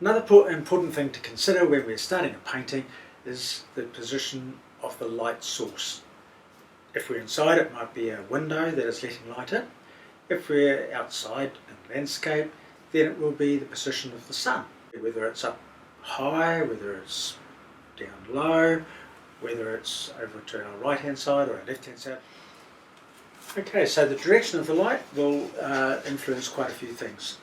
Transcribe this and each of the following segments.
Another important thing to consider when we're starting a painting is the position of the light source. If we're inside, it might be a window that is letting light in. If we're outside in landscape, then it will be the position of the sun, whether it's up high, whether it's down low, whether it's over to our right hand side or our left hand side. Okay, so the direction of the light will influence quite a few things.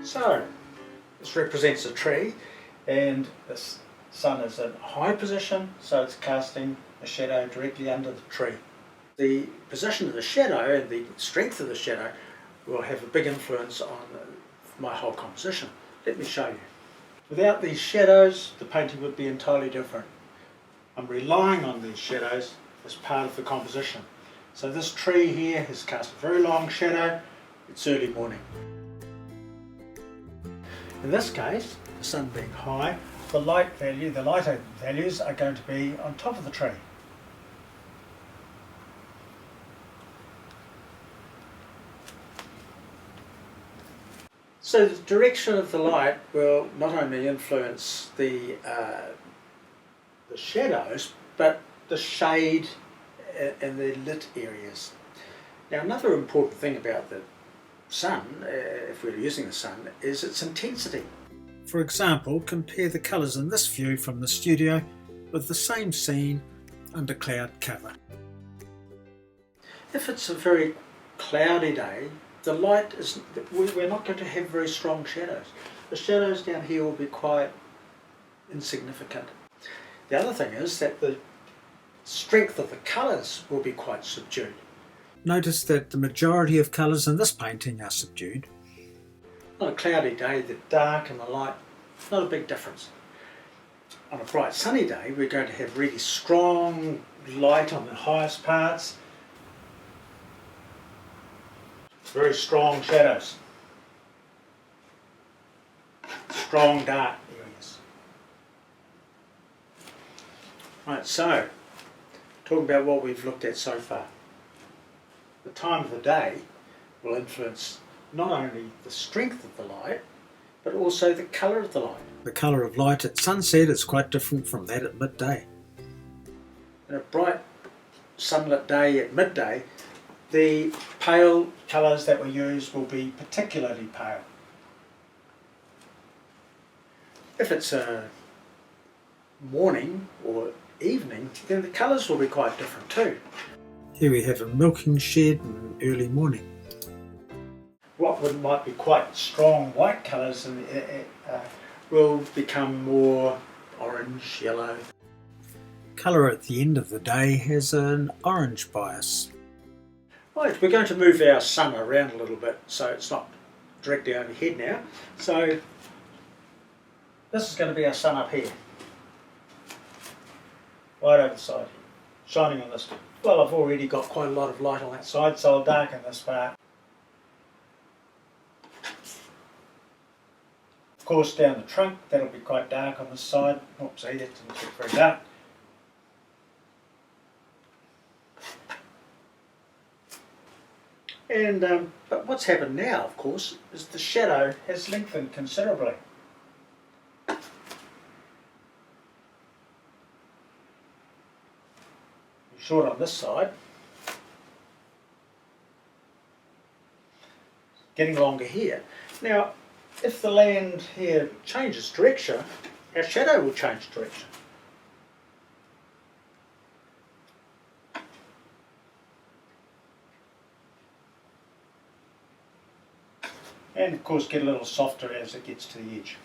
So, this represents a tree, and the sun is in a high position, so it's casting a shadow directly under the tree. The position of the shadow and the strength of the shadow will have a big influence on my whole composition. Let me show you. Without these shadows, the painting would be entirely different. I'm relying on these shadows as part of the composition. So this tree here has cast a very long shadow. It's early morning. In this case, the sun being high, the light values are going to be on top of the tree. So the direction of the light will not only influence the shadows, but the shade and the lit areas. Now, another important thing about the sun, if we're using the sun, is its intensity. For example, compare the colours in this view from the studio with the same scene under cloud cover. If it's a very cloudy day, the light is, we're not going to have very strong shadows. The shadows down here will be quite insignificant. The other thing is that the strength of the colours will be quite subdued. Notice that the majority of colours in this painting are subdued. On a cloudy day, the dark and the light, not a big difference. On a bright sunny day, we're going to have really strong light on the highest parts, very strong shadows, strong dark areas. Right, so talking about what we've looked at so far. The time of the day will influence not only the strength of the light, but also the colour of the light. The colour of light at sunset is quite different from that at midday. In a bright sunlit day at midday, the pale colours that we use will be particularly pale. If it's a morning or evening, then the colours will be quite different too. Here we have a milking shed in early morning. What might be quite strong white colours will become more orange, yellow. Colour at the end of the day has an orange bias. Right, we're going to move our sun around a little bit so it's not directly overhead now. So this is going to be our sun up here, right over the side, shining on this. Well, I've already got quite a lot of light on that side, so I'll darken this part. Of course, down the trunk, that'll be quite dark on this side. Oops, that didn't look very dark. And but what's happened now, of course, is the shadow has lengthened considerably. Short on this side, getting longer here. Now, if the land here changes direction, our shadow will change direction. And of course get a little softer as it gets to the edge.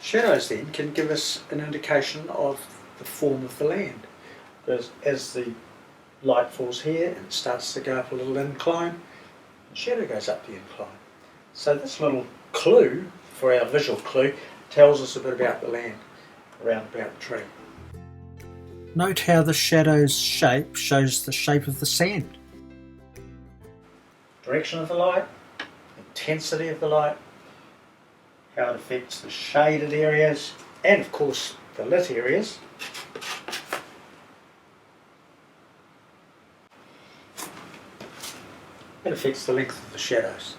Shadows then can give us an indication of the form of the land. Because as the light falls here and starts to go up a little incline, the shadow goes up the incline. So this little clue, for our visual clue, tells us a bit about the land around about the tree. Note how the shadow's shape shows the shape of the sand. Direction of the light, intensity of the light, how it affects the shaded areas, and of course the lit areas. It affects the length of the shadows.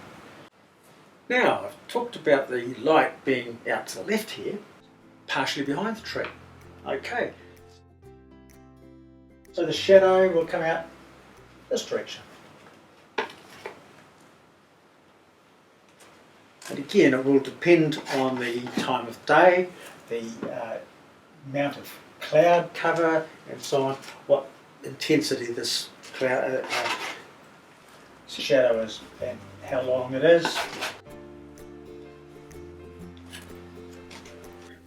Now, I've talked about the light being out to the left here, partially behind the tree. Okay, so the shadow will come out this direction. And again, it will depend on the time of day, the amount of cloud cover and so on, what intensity this cloud shadow is and how long it is.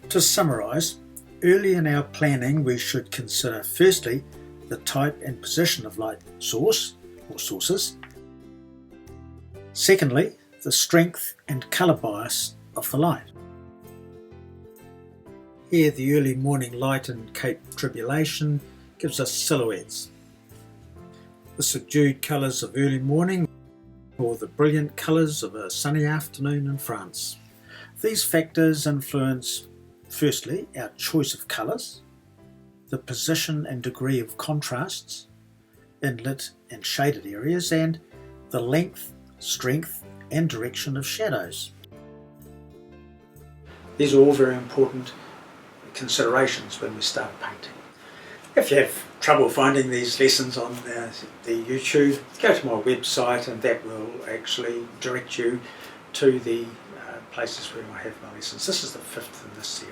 To summarise, early in our planning we should consider firstly the type and position of light source or sources. Secondly, the strength and colour bias of the light. Here the early morning light in Cape Tribulation gives us silhouettes. The subdued colours of early morning or the brilliant colours of a sunny afternoon in France. These factors influence firstly our choice of colours, the position and degree of contrasts in lit and shaded areas, and the length, strength and direction of shadows. These are all very important considerations when we start painting. If you have trouble finding these lessons on the YouTube, go to my website and that will actually direct you to the places where I have my lessons. This is the 5th in this series.